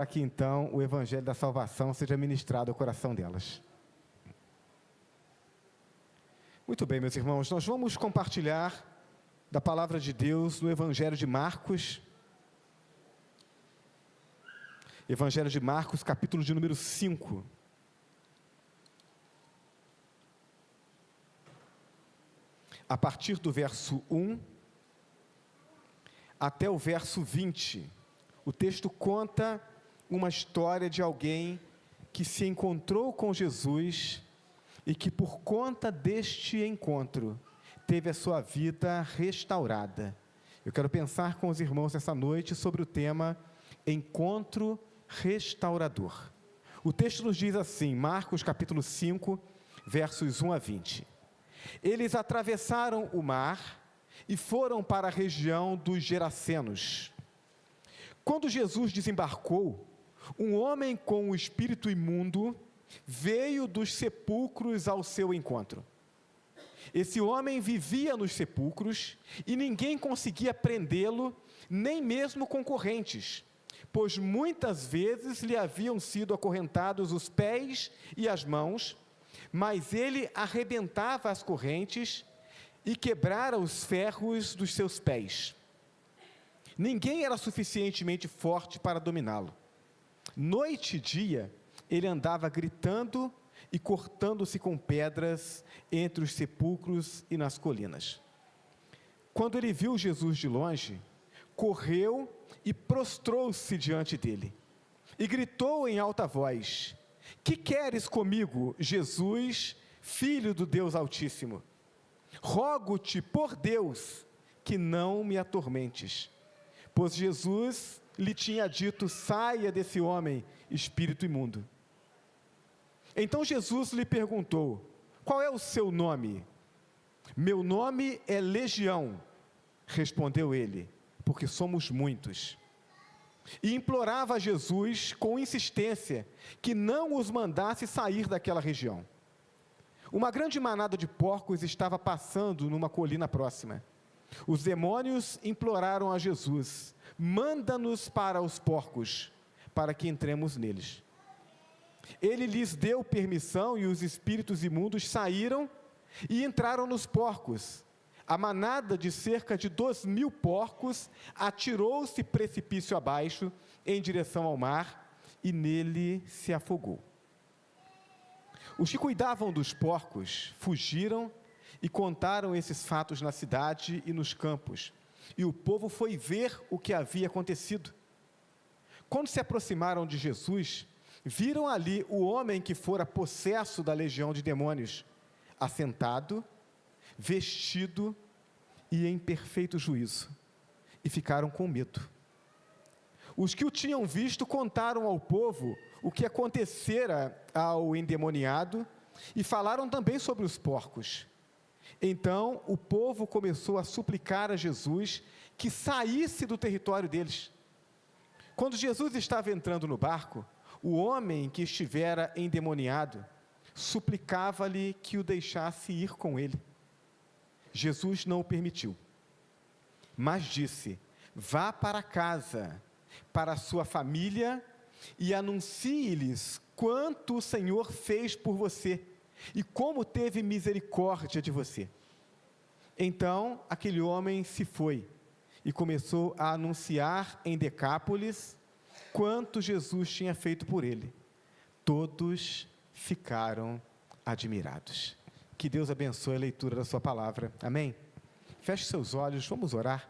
para que então o Evangelho da Salvação seja ministrado ao coração delas. Muito bem, meus irmãos, nós vamos compartilhar da Palavra de Deus no Evangelho de Marcos. Evangelho de Marcos, capítulo de número 5. A partir do verso 1 até o verso 20. O texto conta uma história de alguém que se encontrou com Jesus e que, por conta deste encontro, teve a sua vida restaurada. Eu quero pensar com os irmãos essa noite sobre o tema Encontro Restaurador. O texto nos diz assim, Marcos capítulo 5, versos 1 a 20. Eles atravessaram o mar e foram para a região dos Gerasenos. Quando Jesus desembarcou, um homem com o espírito imundo veio dos sepulcros ao seu encontro. Esse homem vivia nos sepulcros e ninguém conseguia prendê-lo, nem mesmo concorrentes, pois muitas vezes lhe haviam sido acorrentados os pés e as mãos, mas ele arrebentava as correntes e quebrara os ferros dos seus pés. Ninguém era suficientemente forte para dominá-lo. Noite e dia, ele andava gritando e cortando-se com pedras entre os sepulcros e nas colinas. Quando ele viu Jesus de longe, correu e prostrou-se diante dele, e gritou em alta voz: "Que queres comigo, Jesus, Filho do Deus Altíssimo? Rogo-te, por Deus, que não me atormentes." Pois Jesus lhe tinha dito: "Saia desse homem, espírito imundo." Então Jesus lhe perguntou: "Qual é o seu nome?" "Meu nome é Legião", respondeu ele, "porque somos muitos." E implorava a Jesus com insistência que não os mandasse sair daquela região. Uma grande manada de porcos estava passando numa colina próxima. Os demônios imploraram a Jesus: "Manda-nos para os porcos, para que entremos neles." Ele lhes deu permissão e os espíritos imundos saíram e entraram nos porcos. A manada de cerca de 2.000 porcos atirou-se precipício abaixo em direção ao mar e nele se afogou. Os que cuidavam dos porcos fugiram e contaram esses fatos na cidade e nos campos, e o povo foi ver o que havia acontecido. Quando se aproximaram de Jesus, viram ali o homem que fora possesso da legião de demônios, assentado, vestido e em perfeito juízo, e ficaram com medo. Os que o tinham visto contaram ao povo o que acontecera ao endemoniado e falaram também sobre os porcos. Então o povo começou a suplicar a Jesus que saísse do território deles. Quando Jesus estava entrando no barco, o homem que estivera endemoniado suplicava-lhe que o deixasse ir com ele. Jesus não o permitiu, mas disse: "Vá para casa, para a sua família, e anuncie-lhes quanto o Senhor fez por você e como teve misericórdia de você." Então aquele homem se foi e começou a anunciar em Decápolis quanto Jesus tinha feito por ele. Todos ficaram admirados. Que Deus abençoe a leitura da sua palavra. Amém? Feche seus olhos, vamos orar.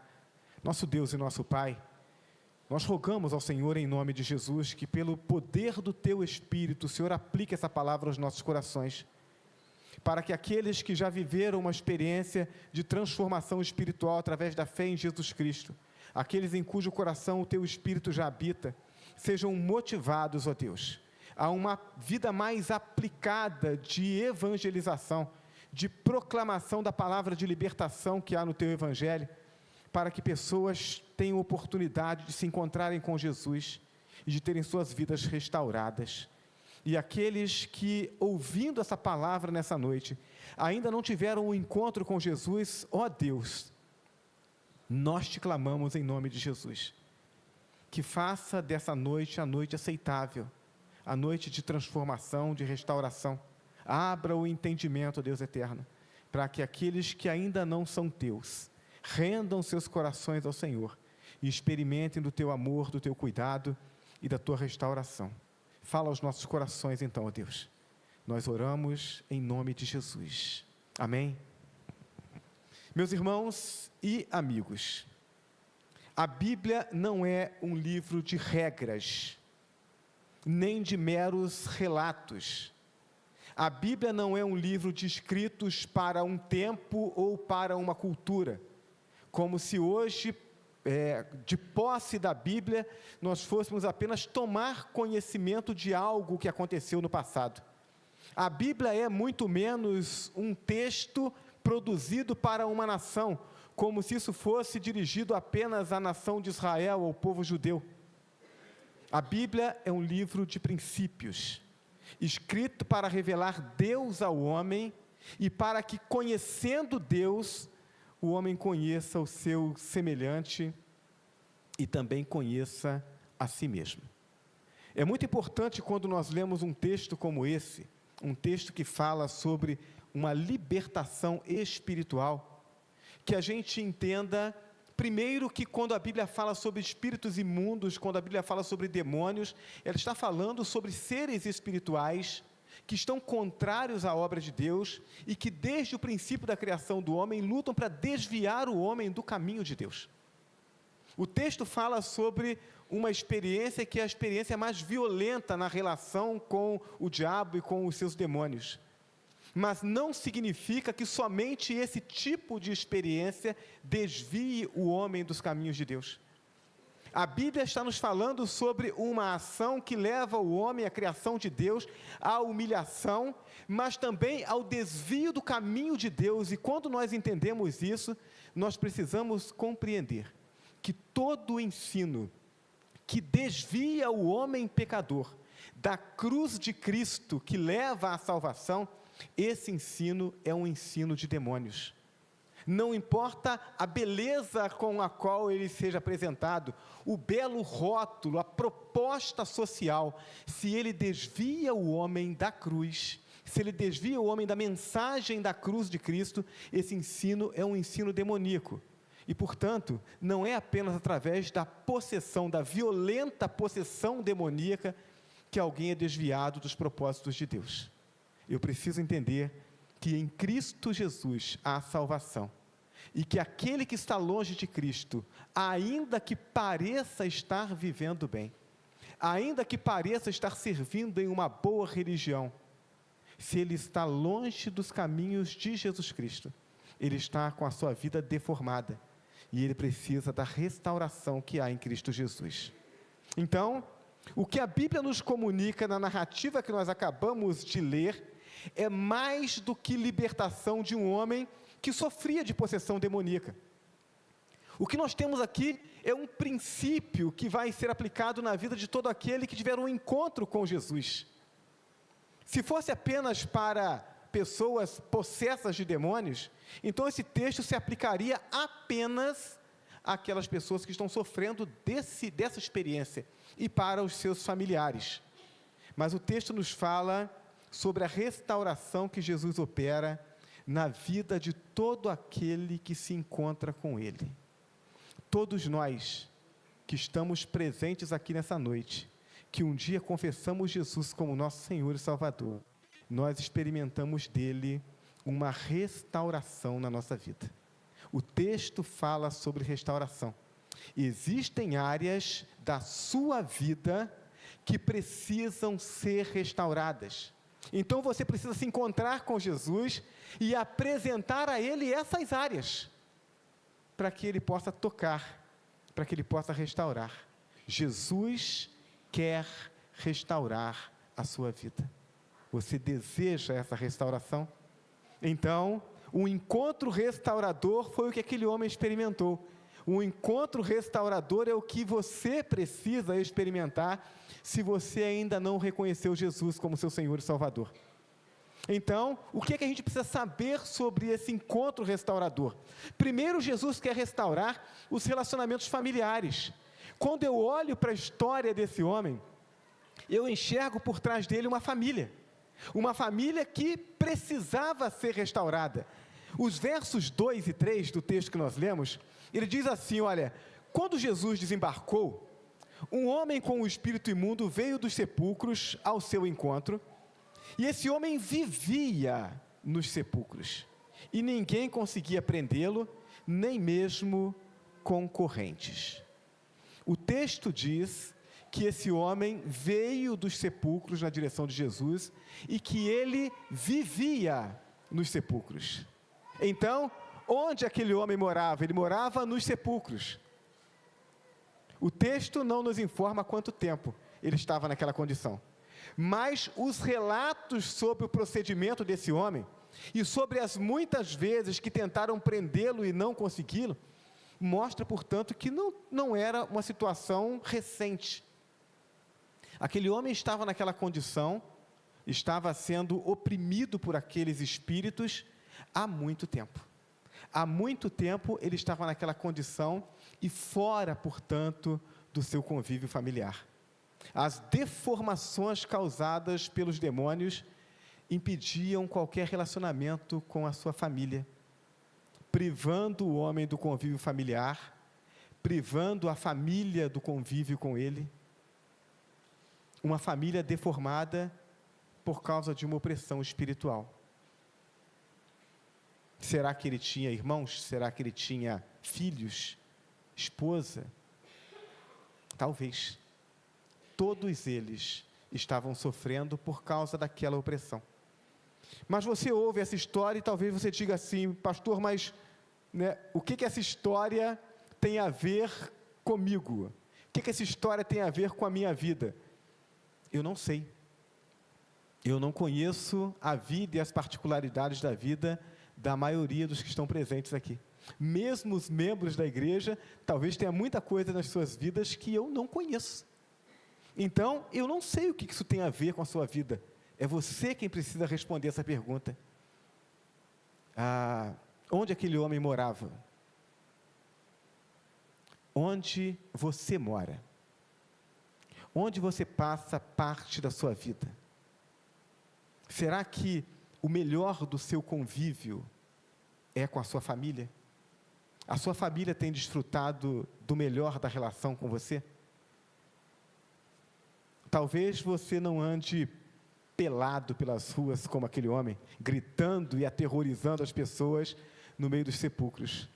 Nosso Deus e nosso Pai, nós rogamos ao Senhor em nome de Jesus que pelo poder do Teu Espírito, o Senhor aplique essa palavra aos nossos corações, para que aqueles que já viveram uma experiência de transformação espiritual através da fé em Jesus Cristo, aqueles em cujo coração o Teu Espírito já habita, sejam motivados, ó Deus, a uma vida mais aplicada de evangelização, de proclamação da palavra de libertação que há no Teu Evangelho, para que pessoas tenham oportunidade de se encontrarem com Jesus e de terem suas vidas restauradas. E aqueles que, ouvindo essa palavra nessa noite, ainda não tiveram um encontro com Jesus, ó Deus, nós te clamamos em nome de Jesus. que faça dessa noite a noite aceitável, a noite de transformação, de restauração. Abra o entendimento, Deus eterno, para que aqueles que ainda não são teus, rendam seus corações ao Senhor e experimentem do teu amor, do teu cuidado e da tua restauração. Fala aos nossos corações então, ó Deus. Nós oramos em nome de Jesus. Amém? Meus irmãos e amigos, a Bíblia não é um livro de regras, nem de meros relatos. A Bíblia não é um livro de escritos para um tempo ou para uma cultura, como se hoje, de posse da Bíblia, nós fôssemos apenas tomar conhecimento de algo que aconteceu no passado. A Bíblia é muito menos um texto produzido para uma nação, como se isso fosse dirigido apenas à nação de Israel, ao povo judeu. A Bíblia é um livro de princípios, escrito para revelar Deus ao homem e para que, conhecendo Deus, o homem conheça o seu semelhante e também conheça a si mesmo. É muito importante quando nós lemos um texto como esse, um texto que fala sobre uma libertação espiritual, que a gente entenda, primeiro, que quando a Bíblia fala sobre espíritos imundos, quando a Bíblia fala sobre demônios, ela está falando sobre seres espirituais que estão contrários à obra de Deus e que desde o princípio da criação do homem lutam para desviar o homem do caminho de Deus. O texto fala sobre uma experiência que é a experiência mais violenta na relação com o diabo e com os seus demônios. Mas não significa que somente esse tipo de experiência desvie o homem dos caminhos de Deus. A Bíblia está nos falando sobre uma ação que leva o homem, a criação de Deus, à humilhação, mas também ao desvio do caminho de Deus. E quando nós entendemos isso, nós precisamos compreender que todo o ensino que desvia o homem pecador da cruz de Cristo, que leva à salvação, esse ensino é um ensino de demônios. Não importa a beleza com a qual ele seja apresentado, o belo rótulo, a proposta social, se ele desvia o homem da cruz, se ele desvia o homem da mensagem da cruz de Cristo, esse ensino é um ensino demoníaco. E, portanto, não é apenas através da possessão, da violenta possessão demoníaca, que alguém é desviado dos propósitos de Deus. Eu preciso entender que em Cristo Jesus há salvação, e que aquele que está longe de Cristo, ainda que pareça estar vivendo bem, ainda que pareça estar servindo em uma boa religião, se ele está longe dos caminhos de Jesus Cristo, ele está com a sua vida deformada, e ele precisa da restauração que há em Cristo Jesus. Então, o que a Bíblia nos comunica na narrativa que nós acabamos de ler, é mais do que libertação de um homem que sofria de possessão demoníaca. O que nós temos aqui é um princípio que vai ser aplicado na vida de todo aquele que tiver um encontro com Jesus. Se fosse apenas para pessoas possessas de demônios, então esse texto se aplicaria apenas àquelas pessoas que estão sofrendo dessa experiência e para os seus familiares. Mas o texto nos fala sobre a restauração que Jesus opera na vida de todo aquele que se encontra com Ele. Todos nós que estamos presentes aqui nessa noite, que um dia confessamos Jesus como nosso Senhor e Salvador, nós experimentamos dele uma restauração na nossa vida. O texto fala sobre restauração. Existem áreas da sua vida que precisam ser restauradas. Então você precisa se encontrar com Jesus e apresentar a Ele essas áreas, para que Ele possa tocar, para que Ele possa restaurar. Jesus quer restaurar a sua vida. Você deseja essa restauração? Então, o encontro restaurador foi o que aquele homem experimentou. O encontro restaurador é o que você precisa experimentar se você ainda não reconheceu Jesus como seu Senhor e Salvador. Então, o que é que a gente precisa saber sobre esse encontro restaurador? Primeiro, Jesus quer restaurar os relacionamentos familiares. Quando eu olho para a história desse homem, eu enxergo por trás dele uma família que precisava ser restaurada. Os versos 2 e 3 do texto que nós lemos, ele diz assim, olha, quando Jesus desembarcou, um homem com o espírito imundo veio dos sepulcros ao seu encontro, e esse homem vivia nos sepulcros, e ninguém conseguia prendê-lo, nem mesmo com correntes. O texto diz que esse homem veio dos sepulcros na direção de Jesus, e que ele vivia nos sepulcros. Então, onde aquele homem morava? Ele morava nos sepulcros. O texto não nos informa quanto tempo ele estava naquela condição, mas os relatos sobre o procedimento desse homem, e sobre as muitas vezes que tentaram prendê-lo e não consegui-lo, mostra, portanto, que não era uma situação recente. Aquele homem estava naquela condição, estava sendo oprimido por aqueles espíritos há muito tempo. Há muito tempo ele estava naquela condição e fora, portanto, do seu convívio familiar. As deformações causadas pelos demônios impediam qualquer relacionamento com a sua família, privando o homem do convívio familiar, privando a família do convívio com ele. Uma família deformada por causa de uma opressão espiritual. Será que ele tinha irmãos? Será que ele tinha filhos? Esposa? Talvez. Todos eles estavam sofrendo por causa daquela opressão. Mas você ouve essa história e talvez você diga assim, pastor, mas o que essa história tem a ver comigo? O que essa história tem a ver com a minha vida? Eu não sei. Eu não conheço a vida e as particularidades da vida da maioria dos que estão presentes aqui. Mesmo os membros da igreja, talvez tenha muita coisa nas suas vidas que eu não conheço. Então, eu não sei o que isso tem a ver com a sua vida. É você quem precisa responder essa pergunta. Onde aquele homem morava? Onde você mora? Onde você passa parte da sua vida? Será que o melhor do seu convívio é com a sua família? A sua família tem desfrutado do melhor da relação com você? Talvez você não ande pelado pelas ruas como aquele homem, gritando e aterrorizando as pessoas no meio dos sepulcros.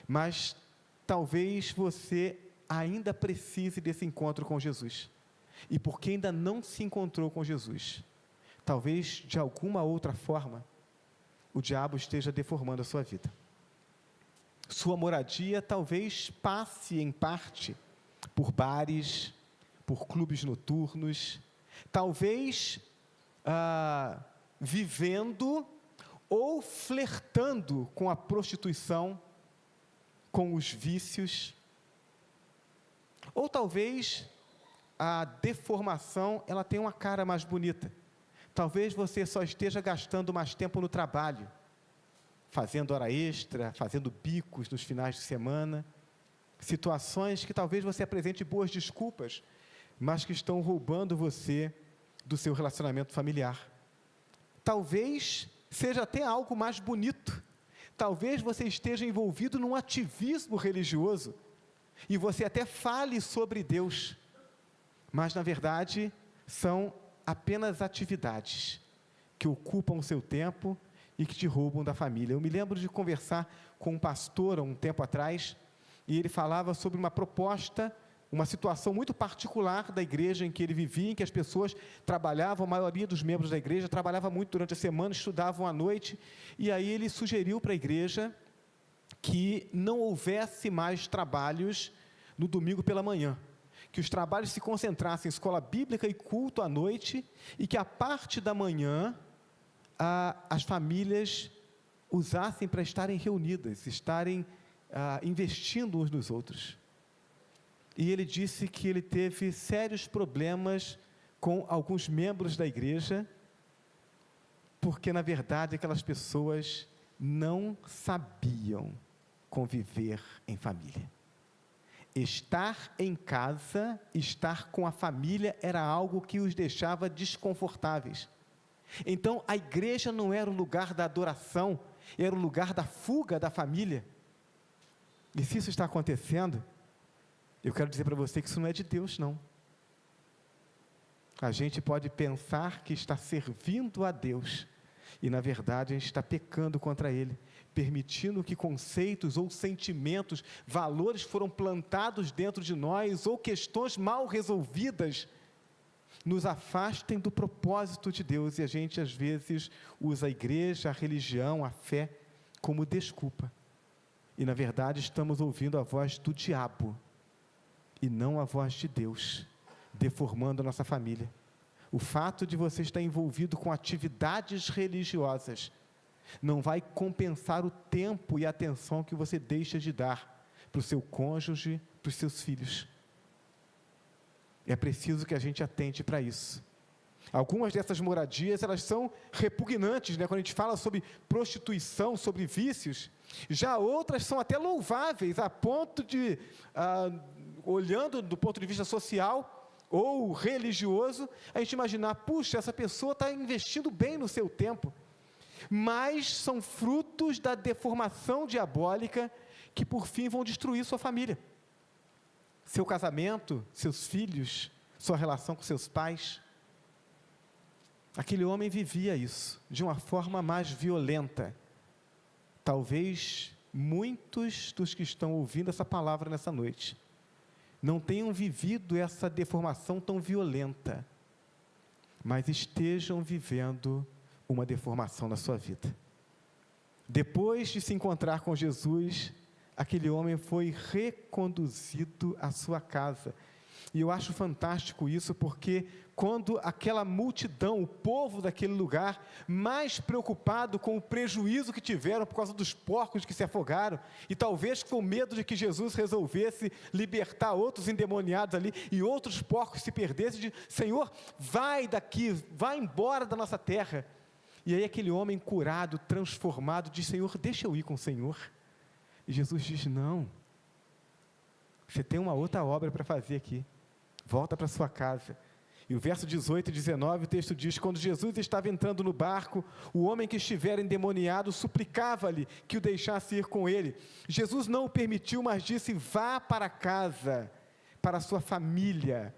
Mas talvez você ainda precise desse encontro com Jesus. E porque ainda não se encontrou com Jesus, talvez de alguma outra forma, o diabo esteja deformando a sua vida. Sua moradia talvez passe em parte por bares, por clubes noturnos, talvez vivendo ou flertando com a prostituição, com os vícios, ou talvez a deformação ela tenha uma cara mais bonita. Talvez você só esteja gastando mais tempo no trabalho, fazendo hora extra, fazendo bicos nos finais de semana, situações que talvez você apresente boas desculpas, mas que estão roubando você do seu relacionamento familiar. Talvez seja até algo mais bonito, talvez você esteja envolvido num ativismo religioso, e você até fale sobre Deus, mas na verdade são apenas atividades que ocupam o seu tempo e que te roubam da família. Eu me lembro de conversar com um pastor há um tempo atrás, e ele falava sobre uma proposta, uma situação muito particular da igreja em que ele vivia, em que as pessoas trabalhavam, a maioria dos membros da igreja trabalhava muito durante a semana, estudavam à noite, e aí ele sugeriu para a igreja que não houvesse mais trabalhos no domingo pela manhã, que os trabalhos se concentrassem em escola bíblica e culto à noite, e que a parte da manhã as famílias usassem para estarem reunidas, estarem investindo uns nos outros. E ele disse que ele teve sérios problemas com alguns membros da igreja, porque na verdade aquelas pessoas não sabiam conviver em família. Estar em casa, estar com a família era algo que os deixava desconfortáveis. Então, a igreja não era o lugar da adoração, era o lugar da fuga da família. E se isso está acontecendo, eu quero dizer para você que isso não é de Deus, não. A gente pode pensar que está servindo a Deus, e na verdade a gente está pecando contra Ele, permitindo que conceitos ou sentimentos, valores foram plantados dentro de nós, ou questões mal resolvidas, nos afastem do propósito de Deus, e a gente às vezes usa a igreja, a religião, a fé, como desculpa. E na verdade estamos ouvindo a voz do diabo, e não a voz de Deus, deformando a nossa família. O fato de você estar envolvido com atividades religiosas não vai compensar o tempo e a atenção que você deixa de dar para o seu cônjuge, para os seus filhos. É preciso que a gente atente para isso. Algumas dessas moradias, elas são repugnantes, né? Quando a gente fala sobre prostituição, sobre vícios, já outras são até louváveis, a ponto de, olhando do ponto de vista social ou religioso, a gente imaginar, puxa, essa pessoa está investindo bem no seu tempo, mas são frutos da deformação diabólica que por fim vão destruir sua família, seu casamento, seus filhos, sua relação com seus pais. Aquele homem vivia isso de uma forma mais violenta. Talvez muitos dos que estão ouvindo essa palavra nessa noite não tenham vivido essa deformação tão violenta, mas estejam vivendo uma deformação na sua vida. Depois de se encontrar com Jesus, aquele homem foi reconduzido à sua casa. E eu acho fantástico isso, porque quando aquela multidão, o povo daquele lugar, mais preocupado com o prejuízo que tiveram por causa dos porcos que se afogaram, e talvez com medo de que Jesus resolvesse libertar outros endemoniados ali, e outros porcos se perdessem, de Senhor, vai daqui, vai embora da nossa terra. E aí aquele homem curado, transformado, diz, Senhor, deixa eu ir com o Senhor. E Jesus diz, não, você tem uma outra obra para fazer aqui, volta para sua casa. E o verso 18 e 19, o texto diz, quando Jesus estava entrando no barco, o homem que estivera endemoniado suplicava-lhe que o deixasse ir com ele. Jesus não o permitiu, mas disse, vá para casa, para a sua família,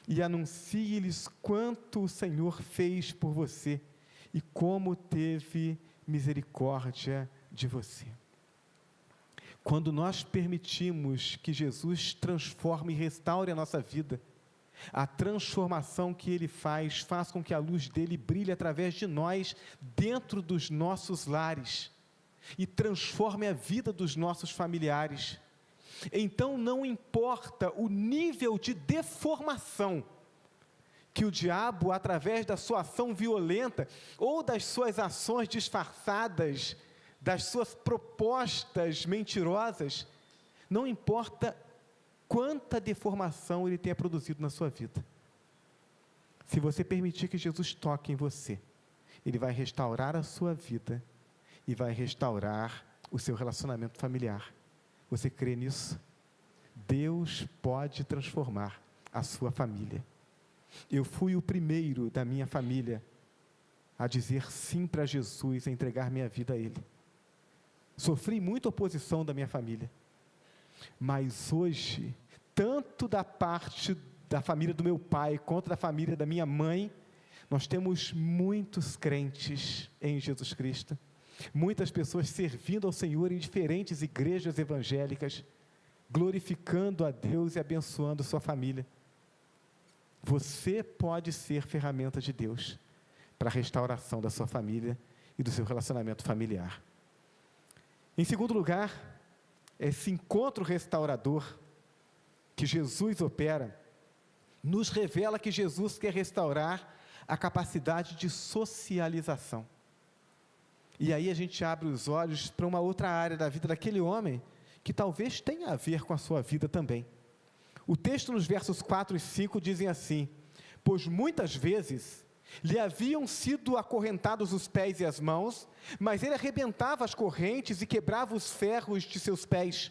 e anuncie-lhes quanto o Senhor fez por você, e como teve misericórdia de você. Quando nós permitimos que Jesus transforme e restaure a nossa vida, a transformação que Ele faz com que a luz dEle brilhe através de nós, dentro dos nossos lares, e transforme a vida dos nossos familiares. Então não importa o nível de deformação que o diabo, através da sua ação violenta, ou das suas ações disfarçadas, das suas propostas mentirosas, não importa quanta deformação ele tenha produzido na sua vida. Se você permitir que Jesus toque em você, Ele vai restaurar a sua vida e vai restaurar o seu relacionamento familiar. Você crê nisso? Deus pode transformar a sua família. Eu fui o primeiro da minha família a dizer sim para Jesus, a entregar minha vida a Ele. Sofri muita oposição da minha família, mas hoje, tanto da parte da família do meu pai, quanto da família da minha mãe, nós temos muitos crentes em Jesus Cristo, muitas pessoas servindo ao Senhor em diferentes igrejas evangélicas, glorificando a Deus e abençoando sua família. Você pode ser ferramenta de Deus para a restauração da sua família e do seu relacionamento familiar. Em segundo lugar, esse encontro restaurador que Jesus opera, nos revela que Jesus quer restaurar a capacidade de socialização. E aí a gente abre os olhos para uma outra área da vida daquele homem, que talvez tenha a ver com a sua vida também. O texto nos versos 4 e 5 dizem assim, pois muitas vezes lhe haviam sido acorrentados os pés e as mãos, mas ele arrebentava as correntes e quebrava os ferros de seus pés.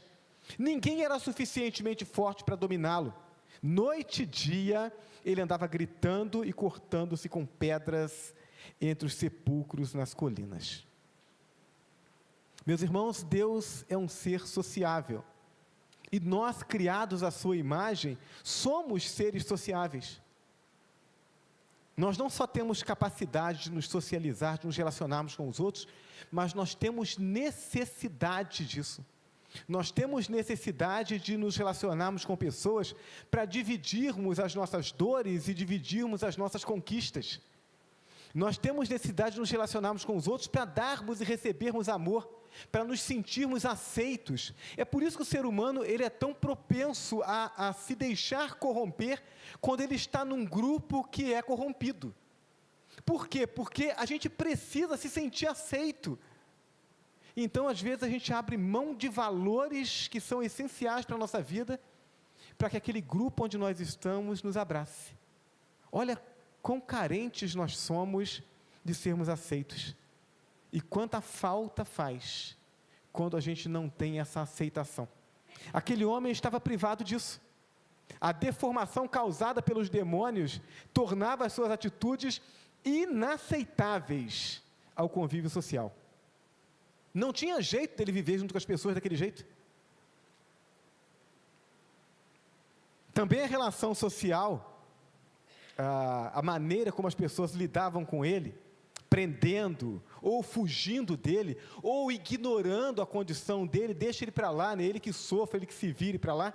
Ninguém era suficientemente forte para dominá-lo. Noite e dia, ele andava gritando e cortando-se com pedras entre os sepulcros nas colinas. Meus irmãos, Deus é um ser sociável. E nós, criados à sua imagem, somos seres sociáveis. Nós não só temos capacidade de nos socializar, de nos relacionarmos com os outros, mas nós temos necessidade disso. Nós temos necessidade de nos relacionarmos com pessoas para dividirmos as nossas dores e dividirmos as nossas conquistas. Nós temos necessidade de nos relacionarmos com os outros para darmos e recebermos amor, para nos sentirmos aceitos. É por isso que o ser humano ele é tão propenso a se deixar corromper quando ele está num grupo que é corrompido. Por quê? Porque a gente precisa se sentir aceito. Então, às vezes, a gente abre mão de valores que são essenciais para a nossa vida, para que aquele grupo onde nós estamos nos abrace. Olha quão carentes nós somos de sermos aceitos. E quanta falta faz quando a gente não tem essa aceitação. Aquele homem estava privado disso. A deformação causada pelos demônios tornava as suas atitudes inaceitáveis ao convívio social. Não tinha jeito dele viver junto com as pessoas daquele jeito. Também a relação social, a maneira como as pessoas lidavam com ele, prendendo, ou fugindo dele, ou ignorando a condição dele, deixa ele para lá, né? Ele que sofre, ele que se vire para lá.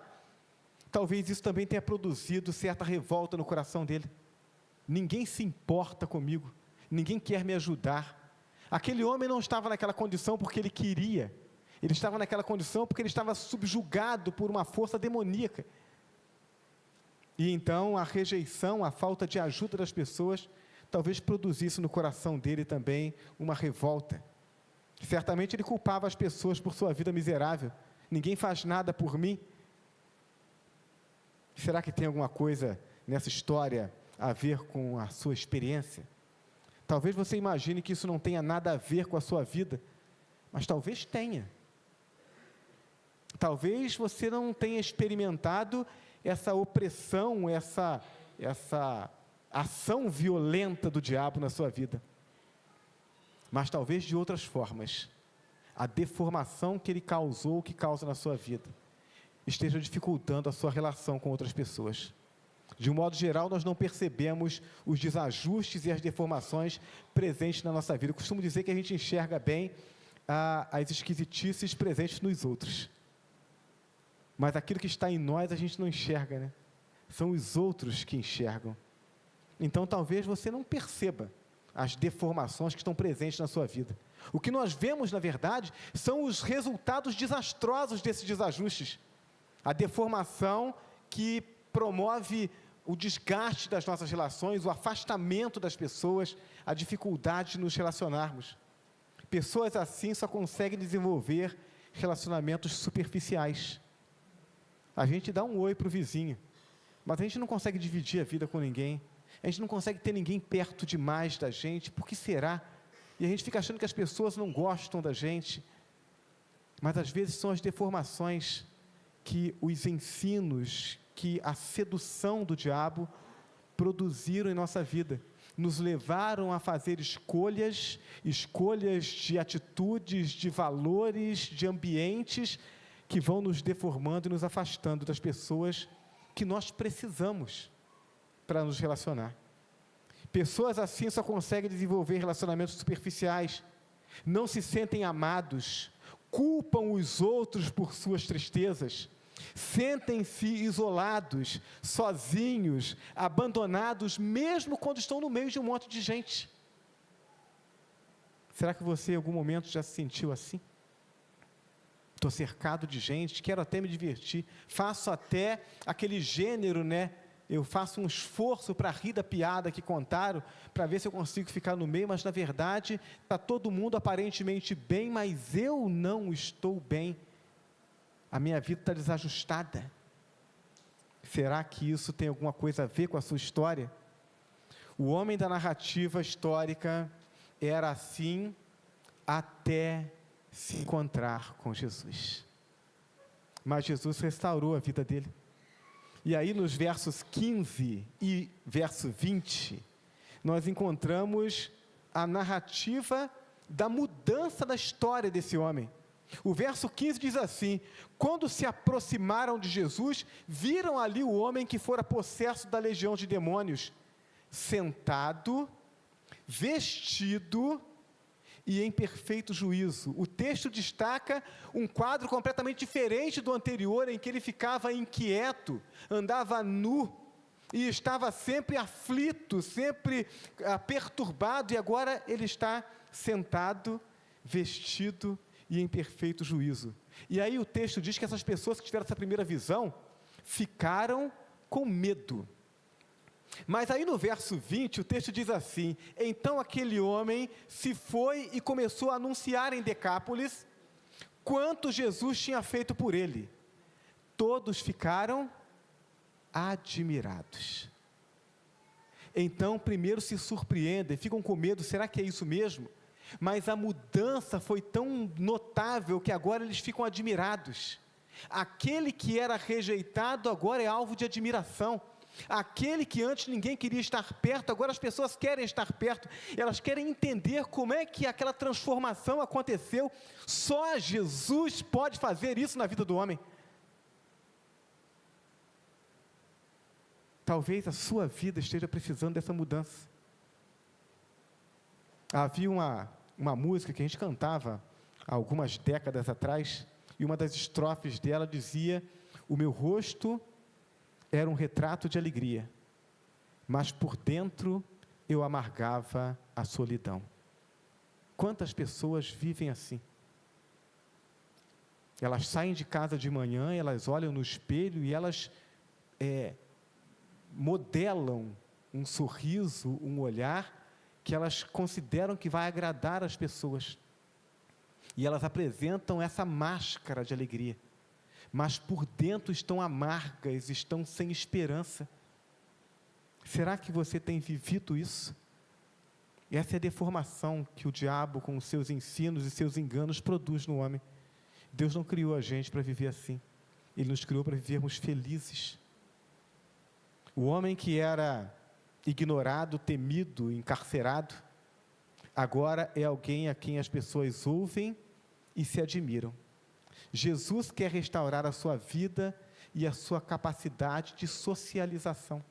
Talvez isso também tenha produzido certa revolta no coração dele. Ninguém se importa comigo, ninguém quer me ajudar. Aquele homem não estava naquela condição porque ele queria, ele estava naquela condição porque ele estava subjugado por uma força demoníaca. E então a rejeição, a falta de ajuda das pessoas, talvez produzisse no coração dele também uma revolta. Certamente ele culpava as pessoas por sua vida miserável. Ninguém faz nada por mim. Será que tem alguma coisa nessa história a ver com a sua experiência? Talvez você imagine que isso não tenha nada a ver com a sua vida, mas talvez tenha. Talvez você não tenha experimentado essa opressão, essa ação violenta do diabo na sua vida. Mas talvez de outras formas, a deformação que ele causou, que causa na sua vida, esteja dificultando a sua relação com outras pessoas. De um modo geral, nós não percebemos os desajustes e as deformações presentes na nossa vida. Eu costumo dizer que a gente enxerga bem as esquisitices presentes nos outros. Mas aquilo que está em nós, a gente não enxerga, né? São os outros que enxergam. Então, talvez você não perceba as deformações que estão presentes na sua vida. O que nós vemos, na verdade, são os resultados desastrosos desses desajustes. A deformação que promove o desgaste das nossas relações, o afastamento das pessoas, a dificuldade de nos relacionarmos. Pessoas assim só conseguem desenvolver relacionamentos superficiais. A gente dá um oi para o vizinho, mas a gente não consegue dividir a vida com ninguém. A gente não consegue ter ninguém perto demais da gente. Por que será? E a gente fica achando que as pessoas não gostam da gente. Mas às vezes são as deformações que os ensinos, que a sedução do diabo produziram em nossa vida, nos levaram a fazer escolhas de atitudes, de valores, de ambientes, que vão nos deformando e nos afastando das pessoas que nós precisamos para nos relacionar. Pessoas assim só conseguem desenvolver relacionamentos superficiais, não se sentem amados, culpam os outros por suas tristezas, sentem-se isolados, sozinhos, abandonados, mesmo quando estão no meio de um monte de gente. Será que você em algum momento já se sentiu assim? Estou cercado de gente, quero até me divertir, faço até aquele gênero, né? Eu faço um esforço para rir da piada que contaram, para ver se eu consigo ficar no meio, mas na verdade está todo mundo aparentemente bem, mas eu não estou bem. A minha vida está desajustada. Será que isso tem alguma coisa a ver com a sua história? O homem da narrativa histórica era assim até se encontrar com Jesus. mas Jesus restaurou a vida dele. E aí nos versos 15 e verso 20, nós encontramos a narrativa da mudança da história desse homem. O verso 15 diz assim: quando se aproximaram de Jesus, viram ali o homem que fora possesso da legião de demônios, sentado, vestido e em perfeito juízo. O texto destaca um quadro completamente diferente do anterior, em que ele ficava inquieto, andava nu e estava sempre aflito, sempre perturbado, e agora ele está sentado, vestido e em perfeito juízo. E aí o texto diz que essas pessoas que tiveram essa primeira visão ficaram com medo. Mas aí no verso 20, o texto diz assim: então aquele homem se foi e começou a anunciar em Decápolis quanto Jesus tinha feito por ele. Todos ficaram admirados. Então primeiro se surpreendem, ficam com medo, será que é isso mesmo? Mas a mudança foi tão notável que agora eles ficam admirados. Aquele que era rejeitado agora é alvo de admiração. Aquele que antes ninguém queria estar perto, agora as pessoas querem estar perto. Elas querem entender como é que aquela transformação aconteceu. Só Jesus pode fazer isso na vida do homem. Talvez a sua vida esteja precisando dessa mudança. Havia uma música que a gente cantava há algumas décadas atrás, e uma das estrofes dela dizia: o meu rosto era um retrato de alegria, mas por dentro eu amargava a solidão. Quantas pessoas vivem assim? Elas saem de casa de manhã, elas olham no espelho e elas modelam um sorriso, um olhar que elas consideram que vai agradar as pessoas. E elas apresentam essa máscara de alegria, mas por dentro estão amargas, estão sem esperança. Será que você tem vivido isso? Essa é a deformação que o diabo, com os seus ensinos e seus enganos, produz no homem. Deus não criou a gente para viver assim. Ele nos criou para vivermos felizes. O homem que era ignorado, temido, encarcerado, agora é alguém a quem as pessoas ouvem e se admiram. Jesus quer restaurar a sua vida e a sua capacidade de socialização.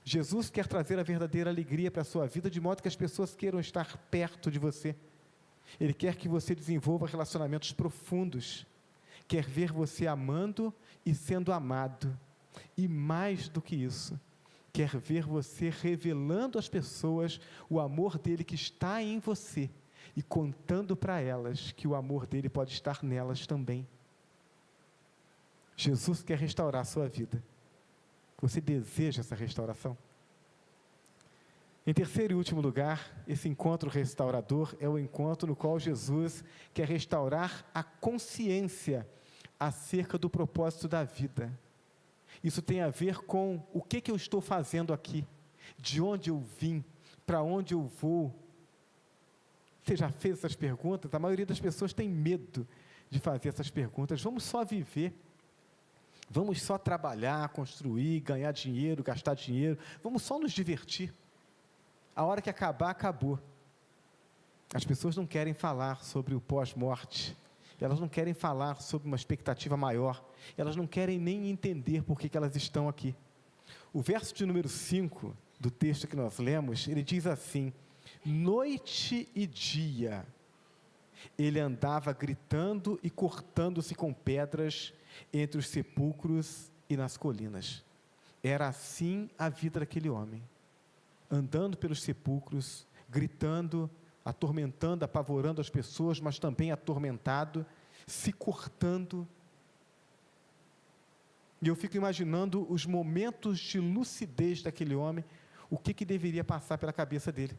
Jesus quer trazer a verdadeira alegria para a sua vida, de modo que as pessoas queiram estar perto de você. Ele quer que você desenvolva relacionamentos profundos, quer ver você amando e sendo amado, e mais do que isso, quer ver você revelando às pessoas o amor dele que está em você, e contando para elas que o amor dele pode estar nelas também. Jesus quer restaurar a sua vida. Você deseja essa restauração? Em terceiro e último lugar, esse encontro restaurador é o encontro no qual Jesus quer restaurar a consciência acerca do propósito da vida. Isso tem a ver com o que eu estou fazendo aqui, de onde eu vim, para onde eu vou. Você já fez essas perguntas? A maioria das pessoas tem medo de fazer essas perguntas. Vamos só viver, vamos só trabalhar, construir, ganhar dinheiro, gastar dinheiro, vamos só nos divertir. A hora que acabar, acabou. As pessoas não querem falar sobre o pós-morte, elas não querem falar sobre uma expectativa maior, elas não querem nem entender por que elas estão aqui. O verso de número 5 do texto que nós lemos, ele diz assim: noite e dia, ele andava gritando e cortando-se com pedras entre os sepulcros e nas colinas. Era assim a vida daquele homem, andando pelos sepulcros, gritando, atormentando, apavorando as pessoas, mas também atormentado, se cortando. E eu fico imaginando os momentos de lucidez daquele homem, o que deveria passar pela cabeça dele.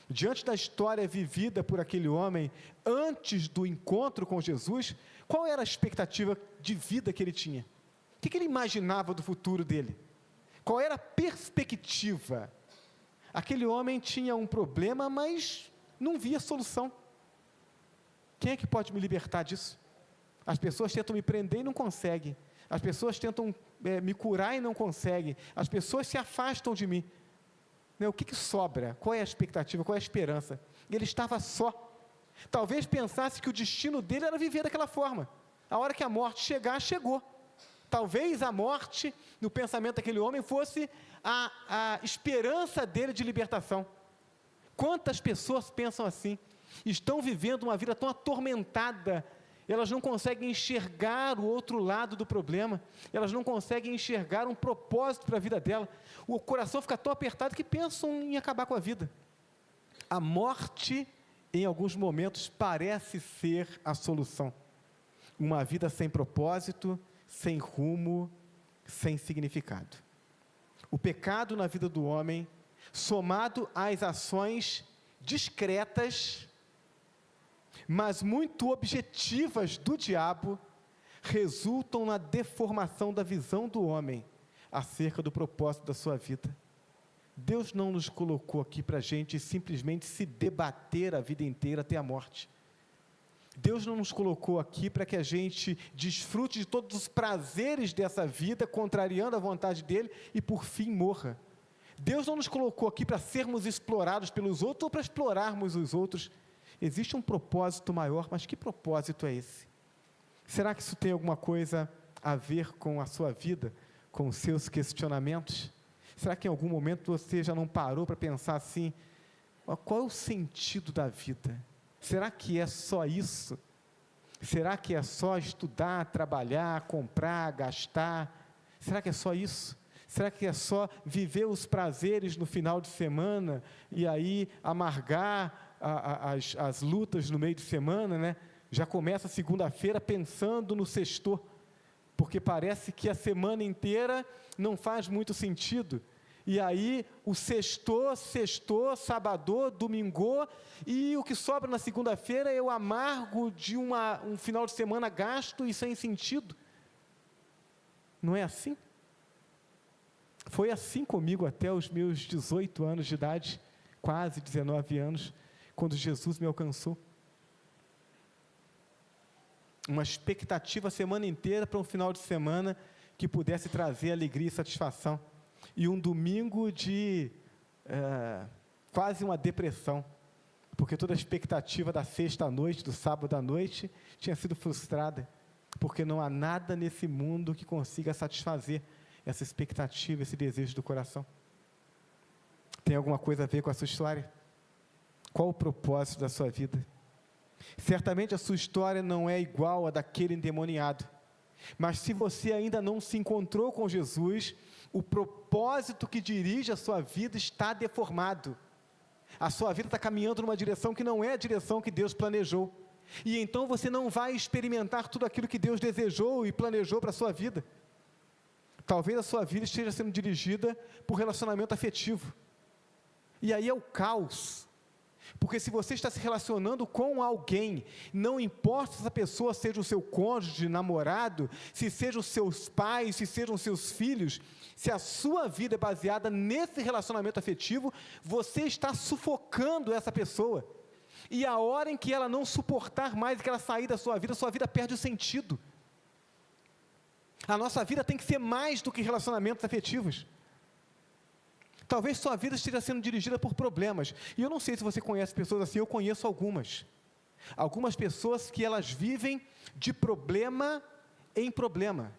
Diante da história vivida por aquele homem, antes do encontro com Jesus, qual era a expectativa de vida que ele tinha? O que ele imaginava do futuro dele? Qual era a perspectiva? Aquele homem tinha um problema, mas não via solução. Quem é que pode me libertar disso? As pessoas tentam me prender e não conseguem. As pessoas tentam me curar e não conseguem. As pessoas se afastam de mim. Né? O que sobra? Qual é a expectativa? Qual é a esperança? Ele estava só. Talvez pensasse que o destino dele era viver daquela forma. A hora que a morte chegar, chegou. Talvez a morte, no pensamento daquele homem, fosse a esperança dele de libertação. Quantas pessoas pensam assim? Estão vivendo uma vida tão atormentada, elas não conseguem enxergar o outro lado do problema, elas não conseguem enxergar um propósito para a vida dela, o coração fica tão apertado que pensam em acabar com a vida. A morte, em alguns momentos, parece ser a solução. Uma vida sem propósito, sem rumo, sem significado. O pecado na vida do homem, somado às ações discretas, mas muito objetivas do diabo, resultam na deformação da visão do homem acerca do propósito da sua vida. Deus não nos colocou aqui para a gente simplesmente se debater a vida inteira até a morte. Deus não nos colocou aqui para que a gente desfrute de todos os prazeres dessa vida, contrariando a vontade dEle, e por fim morra. Deus não nos colocou aqui para sermos explorados pelos outros ou para explorarmos os outros. Existe um propósito maior, mas que propósito é esse? Será que isso tem alguma coisa a ver com a sua vida, com os seus questionamentos? Será que em algum momento você já não parou para pensar assim, qual é o sentido da vida? Será que é só isso? Será que é só estudar, trabalhar, comprar, gastar? Será que é só isso? Será que é só viver os prazeres no final de semana e aí amargar as lutas no meio de semana, né? Já começa a segunda-feira pensando no sextor, porque parece que a semana inteira não faz muito sentido. E aí o sextou, sábado, domingo, e o que sobra na segunda-feira é o amargo de um final de semana gasto e sem sentido. Não é assim? Foi assim comigo até os meus 18 anos de idade, quase 19 anos, quando Jesus me alcançou. Uma expectativa a semana inteira para um final de semana que pudesse trazer alegria e satisfação. E um domingo de quase uma depressão, porque toda a expectativa da sexta à noite, do sábado à noite, tinha sido frustrada, porque não há nada nesse mundo que consiga satisfazer essa expectativa, esse desejo do coração. Tem alguma coisa a ver com a sua história? Qual o propósito da sua vida? Certamente a sua história não é igual a daquele endemoniado, mas se você ainda não se encontrou com Jesus, o propósito que dirige a sua vida está deformado. A sua vida está caminhando numa direção que não é a direção que Deus planejou. E então você não vai experimentar tudo aquilo que Deus desejou e planejou para a sua vida. Talvez a sua vida esteja sendo dirigida por relacionamento afetivo. E aí é o caos. Porque se você está se relacionando com alguém, não importa se essa pessoa seja o seu cônjuge, namorado, se sejam os seus pais, se sejam os seus filhos, se a sua vida é baseada nesse relacionamento afetivo, você está sufocando essa pessoa. E a hora em que ela não suportar mais, que ela sair da sua vida perde o sentido. A nossa vida tem que ser mais do que relacionamentos afetivos. Talvez sua vida esteja sendo dirigida por problemas. E eu não sei se você conhece pessoas assim, eu conheço algumas. Algumas pessoas que elas vivem de problema em problema.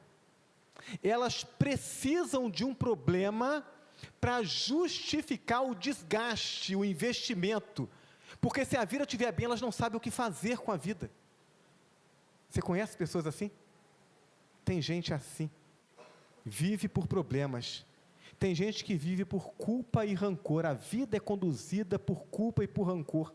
Elas precisam de um problema para justificar o desgaste, o investimento. Porque se a vida estiver bem, elas não sabem o que fazer com a vida. Você conhece pessoas assim? Tem gente assim. Vive por problemas. Tem gente que vive por culpa e rancor. A vida é conduzida por culpa e por rancor.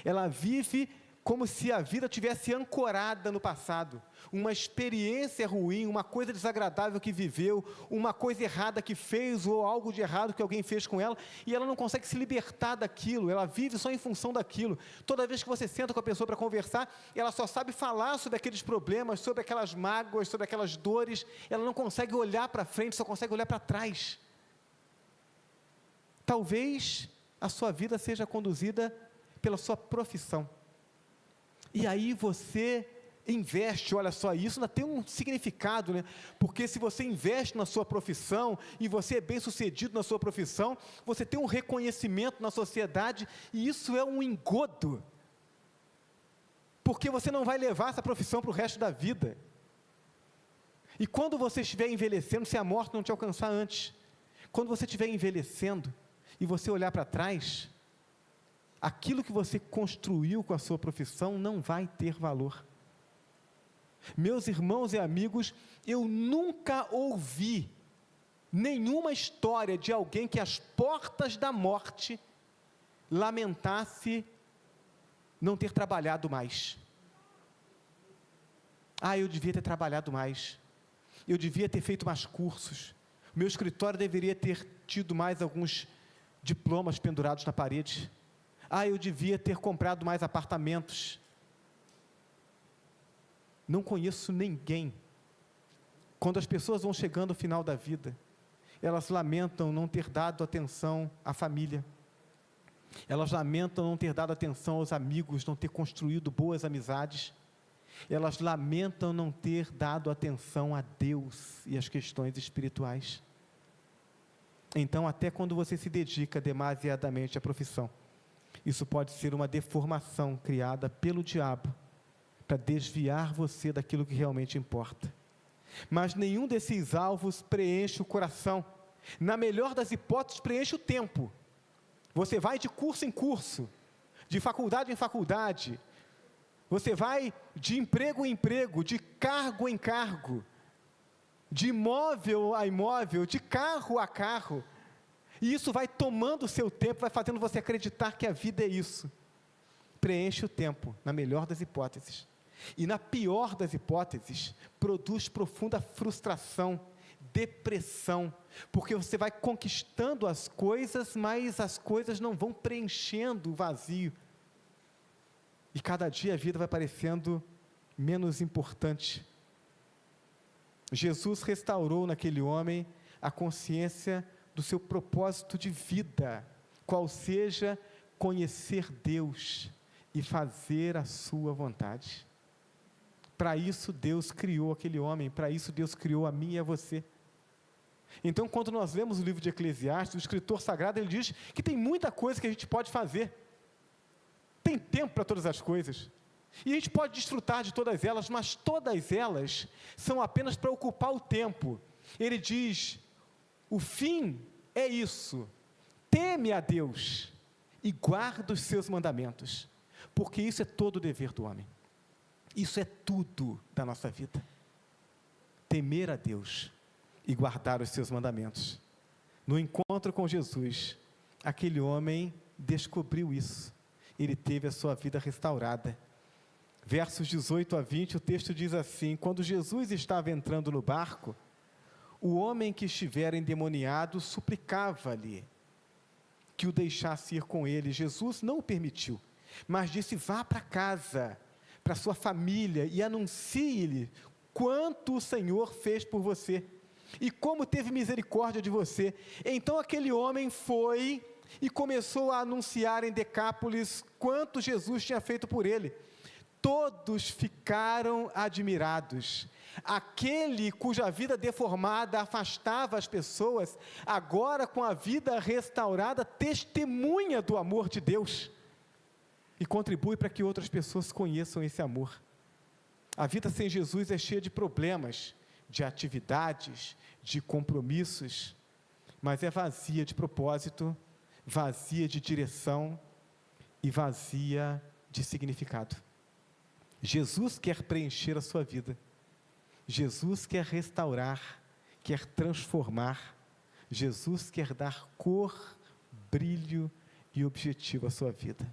Ela vive como se a vida tivesse ancorada no passado. Uma experiência ruim, uma coisa desagradável que viveu, uma coisa errada que fez ou algo de errado que alguém fez com ela, e ela não consegue se libertar daquilo, ela vive só em função daquilo. Toda vez que você senta com a pessoa para conversar, ela só sabe falar sobre aqueles problemas, sobre aquelas mágoas, sobre aquelas dores, ela não consegue olhar para frente, só consegue olhar para trás. Talvez a sua vida seja conduzida pela sua profissão. E aí você investe, olha só, isso ainda tem um significado, né? Porque se você investe na sua profissão, e você é bem sucedido na sua profissão, você tem um reconhecimento na sociedade, e isso é um engodo, porque você não vai levar essa profissão para o resto da vida, e quando você estiver envelhecendo, se a morte não te alcançar antes, quando você estiver envelhecendo, e você olhar para trás, aquilo que você construiu com a sua profissão, não vai ter valor. Meus irmãos e amigos, eu nunca ouvi nenhuma história de alguém que às portas da morte lamentasse não ter trabalhado mais. Eu devia ter trabalhado mais, eu devia ter feito mais cursos, meu escritório deveria ter tido mais alguns diplomas pendurados na parede, eu devia ter comprado mais apartamentos. Não conheço ninguém, quando as pessoas vão chegando ao final da vida, elas lamentam não ter dado atenção à família, elas lamentam não ter dado atenção aos amigos, não ter construído boas amizades, elas lamentam não ter dado atenção a Deus e às questões espirituais. Então, até quando você se dedica demasiadamente à profissão, isso pode ser uma deformação criada pelo diabo, para desviar você daquilo que realmente importa. Mas nenhum desses alvos preenche o coração. Na melhor das hipóteses, preenche o tempo. Você vai de curso em curso, de faculdade em faculdade, você vai de emprego em emprego, de cargo em cargo, de imóvel a imóvel, de carro a carro, e isso vai tomando o seu tempo, vai fazendo você acreditar que a vida é isso. Preenche o tempo, na melhor das hipóteses. E na pior das hipóteses, produz profunda frustração, depressão, porque você vai conquistando as coisas, mas as coisas não vão preenchendo o vazio, e cada dia a vida vai parecendo menos importante. Jesus restaurou naquele homem a consciência do seu propósito de vida, qual seja conhecer Deus e fazer a sua vontade. Para isso Deus criou aquele homem, para isso Deus criou a mim e a você. Então, quando nós lemos o livro de Eclesiastes, o escritor sagrado, ele diz que tem muita coisa que a gente pode fazer, tem tempo para todas as coisas, e a gente pode desfrutar de todas elas, mas todas elas são apenas para ocupar o tempo. Ele diz, o fim é isso, teme a Deus e guarda os seus mandamentos, porque isso é todo o dever do homem. Isso é tudo da nossa vida, temer a Deus e guardar os seus mandamentos. No encontro com Jesus, aquele homem descobriu isso, ele teve a sua vida restaurada. Versos 18 a 20, o texto diz assim: quando Jesus estava entrando no barco, o homem que estivera endemoniado suplicava-lhe que o deixasse ir com ele. Jesus não o permitiu, mas disse, vá para casa, para sua família, e anuncie-lhe quanto o Senhor fez por você, e como teve misericórdia de você. Então aquele homem foi e começou a anunciar em Decápolis quanto Jesus tinha feito por ele. Todos ficaram admirados. Aquele cuja vida deformada afastava as pessoas, agora com a vida restaurada, testemunha do amor de Deus e contribui para que outras pessoas conheçam esse amor. A vida sem Jesus é cheia de problemas, de atividades, de compromissos, mas é vazia de propósito, vazia de direção e vazia de significado. Jesus quer preencher a sua vida, Jesus quer restaurar, quer transformar, Jesus quer dar cor, brilho e objetivo à sua vida.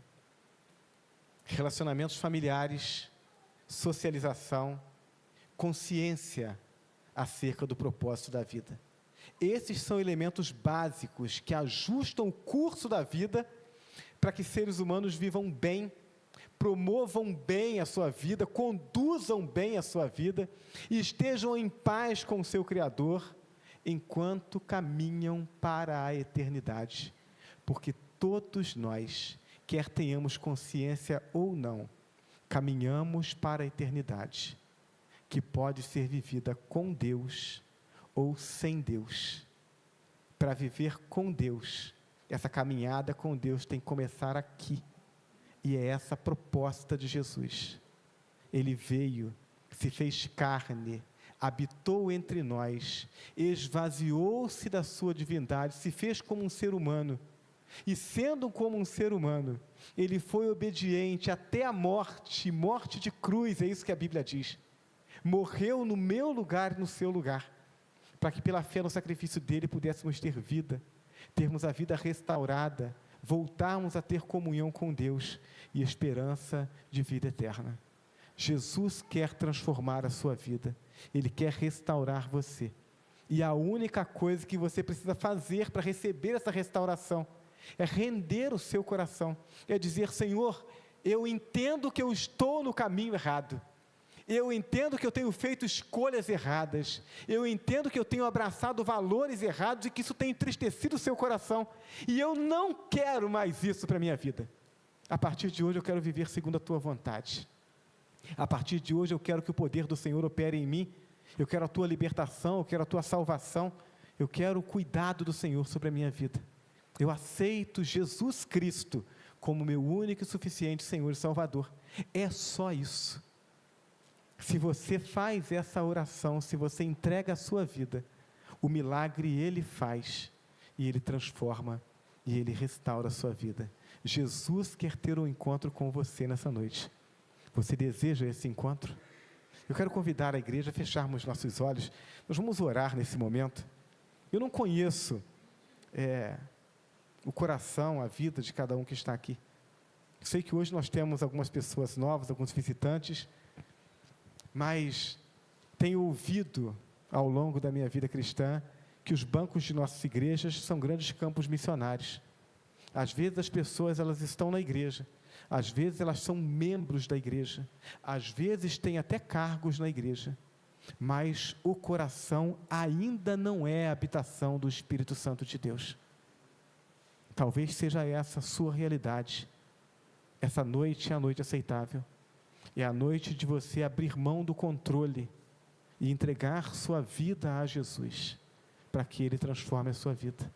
Relacionamentos familiares, socialização, consciência acerca do propósito da vida. Esses são elementos básicos que ajustam o curso da vida para que seres humanos vivam bem, promovam bem a sua vida, conduzam bem a sua vida e estejam em paz com o seu Criador enquanto caminham para a eternidade, porque todos nós, quer tenhamos consciência ou não, caminhamos para a eternidade, que pode ser vivida com Deus ou sem Deus. Para viver com Deus, essa caminhada com Deus tem que começar aqui, e é essa a proposta de Jesus. Ele veio, se fez carne, habitou entre nós, esvaziou-se da sua divindade, se fez como um ser humano, e sendo como um ser humano, ele foi obediente até a morte, morte de cruz, é isso que a Bíblia diz. Morreu no meu lugar e no seu lugar, para que pela fé no sacrifício dele pudéssemos ter vida, termos a vida restaurada, voltarmos a ter comunhão com Deus e esperança de vida eterna. Jesus quer transformar a sua vida, Ele quer restaurar você, e a única coisa que você precisa fazer para receber essa restauração, é render o seu coração, é dizer: Senhor, eu entendo que eu estou no caminho errado, eu entendo que eu tenho feito escolhas erradas, eu entendo que eu tenho abraçado valores errados e que isso tem entristecido o seu coração, e eu não quero mais isso para a minha vida. A partir de hoje eu quero viver segundo a tua vontade. A partir de hoje eu quero que o poder do Senhor opere em mim, eu quero a tua libertação, eu quero a tua salvação, eu quero o cuidado do Senhor sobre a minha vida. Eu aceito Jesus Cristo como meu único e suficiente Senhor e Salvador. É só isso. Se você faz essa oração, se você entrega a sua vida, o milagre Ele faz, e Ele transforma, e Ele restaura a sua vida. Jesus quer ter um encontro com você nessa noite. Você deseja esse encontro? Eu quero convidar a igreja a fecharmos nossos olhos. Nós vamos orar nesse momento. Eu não conheço o coração, a vida de cada um que está aqui. Sei que hoje nós temos algumas pessoas novas, alguns visitantes, mas tenho ouvido ao longo da minha vida cristã que os bancos de nossas igrejas são grandes campos missionários. Às vezes as pessoas elas estão na igreja, às vezes elas são membros da igreja, às vezes têm até cargos na igreja, mas o coração ainda não é a habitação do Espírito Santo de Deus. Talvez seja essa a sua realidade. Essa noite é a noite aceitável, é a noite de você abrir mão do controle e entregar sua vida a Jesus, para que Ele transforme a sua vida.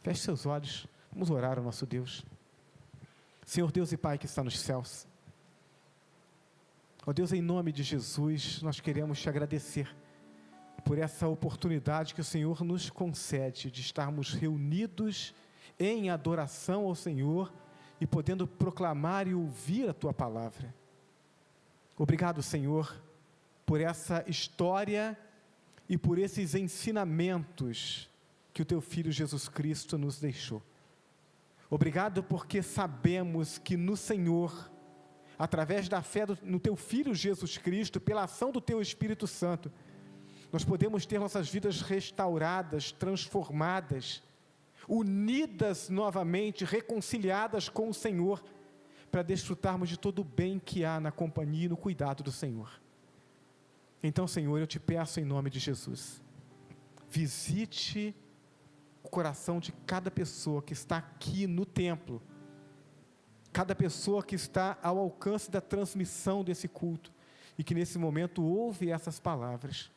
Feche seus olhos, vamos orar ao nosso Deus. Senhor Deus e Pai que está nos céus, ó Deus, em nome de Jesus, nós queremos te agradecer por essa oportunidade que o Senhor nos concede de estarmos reunidos em adoração ao Senhor e podendo proclamar e ouvir a Tua palavra. Obrigado, Senhor, por essa história e por esses ensinamentos que o Teu Filho Jesus Cristo nos deixou. Obrigado porque sabemos que no Senhor, através da fé no Teu Filho Jesus Cristo, pela ação do Teu Espírito Santo, nós podemos ter nossas vidas restauradas, transformadas, unidas novamente, reconciliadas com o Senhor, para desfrutarmos de todo o bem que há na companhia e no cuidado do Senhor. Então, Senhor, eu te peço em nome de Jesus, visite o coração de cada pessoa que está aqui no templo, cada pessoa que está ao alcance da transmissão desse culto, e que nesse momento ouve essas palavras.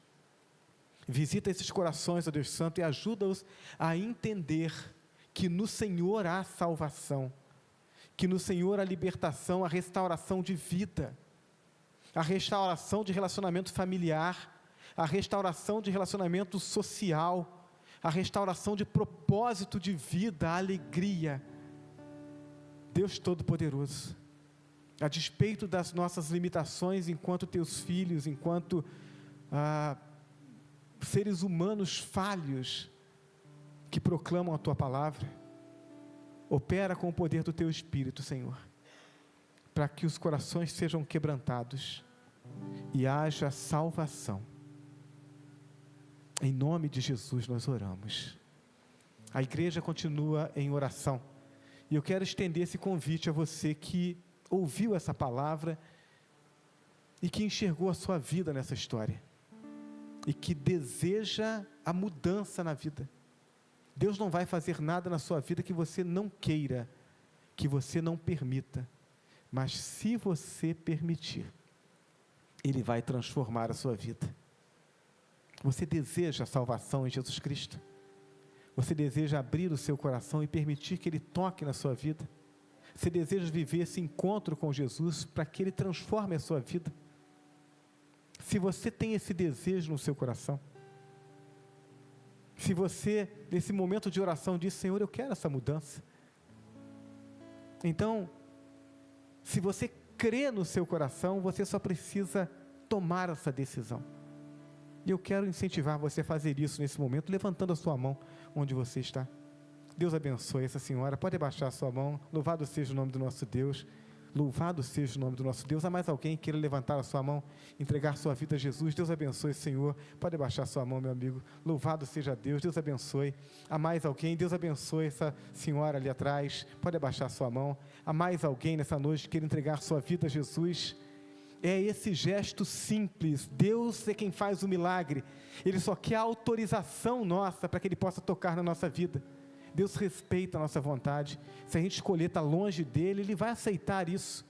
Visita esses corações, ó Deus Santo, e ajuda-os a entender que no Senhor há salvação, que no Senhor há libertação, a restauração de vida, a restauração de relacionamento familiar, a restauração de relacionamento social, a restauração de propósito de vida, a alegria. Deus Todo-Poderoso, a despeito das nossas limitações enquanto Teus filhos, enquanto seres humanos falhos, que proclamam a Tua palavra, opera com o poder do Teu Espírito, Senhor, para que os corações sejam quebrantados e haja salvação. Em nome de Jesus nós oramos. A igreja continua em oração, e eu quero estender esse convite a você que ouviu essa palavra e que enxergou a sua vida nessa história, e que deseja a mudança na vida. Deus não vai fazer nada na sua vida que você não queira, que você não permita. mas se você permitir, Ele vai transformar a sua vida. Você deseja a salvação em Jesus Cristo? Você deseja abrir o seu coração e permitir que Ele toque na sua vida? Você deseja viver esse encontro com Jesus para que Ele transforme a sua vida? Se você tem esse desejo no seu coração, se você, nesse momento de oração, diz: Senhor, eu quero essa mudança. Então, se você crê no seu coração, você só precisa tomar essa decisão. E eu quero incentivar você a fazer isso nesse momento, levantando a sua mão onde você está. Deus abençoe essa senhora. Pode abaixar a sua mão. Louvado seja o nome do nosso Deus. Louvado seja o nome do nosso Deus. Há mais alguém que queira levantar a sua mão, entregar sua vida a Jesus? Deus abençoe, Senhor. Pode abaixar a sua mão, meu amigo. Louvado seja Deus. Deus abençoe. Há mais alguém? Deus abençoe essa senhora ali atrás. Pode abaixar a sua mão. Há mais alguém nessa noite que queira entregar sua vida a Jesus? É esse gesto simples. Deus é quem faz o milagre. Ele só quer a autorização nossa para que Ele possa tocar na nossa vida. Deus respeita a nossa vontade. Se a gente escolher estar longe dEle, Ele vai aceitar isso.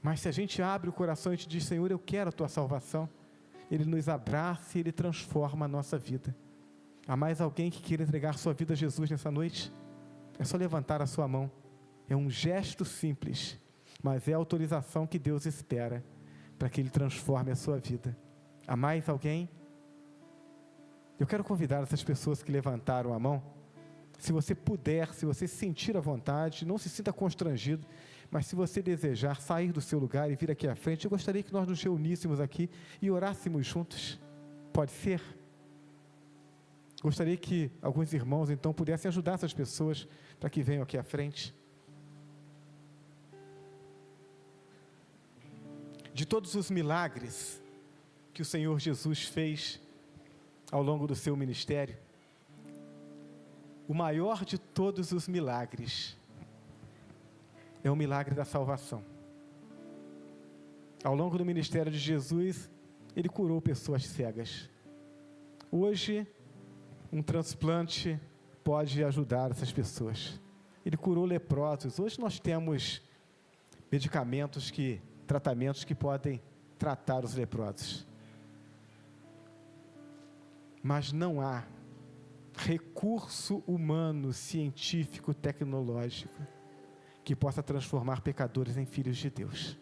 Mas se a gente abre o coração e te diz: Senhor, eu quero a Tua salvação, Ele nos abraça e Ele transforma a nossa vida. Há mais alguém que queira entregar sua vida a Jesus nessa noite? É só levantar a sua mão. É um gesto simples, mas é a autorização que Deus espera para que Ele transforme a sua vida. Há mais alguém? Eu quero convidar essas pessoas que levantaram a mão, se você puder, se você se sentir à vontade, não se sinta constrangido, mas se você desejar sair do seu lugar e vir aqui à frente, eu gostaria que nós nos reuníssemos aqui e orássemos juntos. Pode ser? Gostaria que alguns irmãos então pudessem ajudar essas pessoas para que venham aqui à frente. De todos os milagres que o Senhor Jesus fez ao longo do seu ministério, o maior de todos os milagres é o milagre da salvação. Ao longo do ministério de Jesus, Ele curou pessoas cegas. Hoje, um transplante pode ajudar essas pessoas. Ele curou leprosos. Hoje nós temos tratamentos que podem tratar os leprosos. Mas não há recurso humano, científico, tecnológico que possa transformar pecadores em filhos de Deus.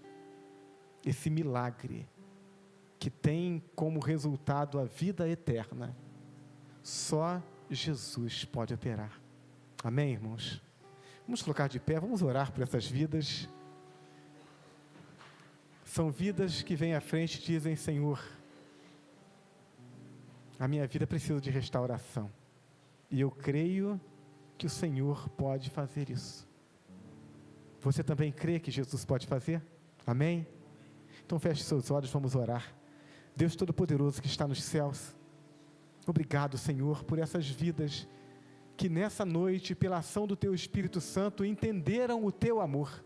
Esse milagre que tem como resultado a vida eterna, só Jesus pode operar. Amém, irmãos? Vamos colocar de pé, vamos orar por essas vidas. São vidas que vêm à frente e dizem: Senhor, a minha vida precisa de restauração. E eu creio que o Senhor pode fazer isso. Você também crê que Jesus pode fazer? Amém? Então feche seus olhos, vamos orar. Deus Todo-Poderoso que está nos céus, obrigado, Senhor, por essas vidas que nessa noite, pela ação do Teu Espírito Santo, entenderam o Teu amor.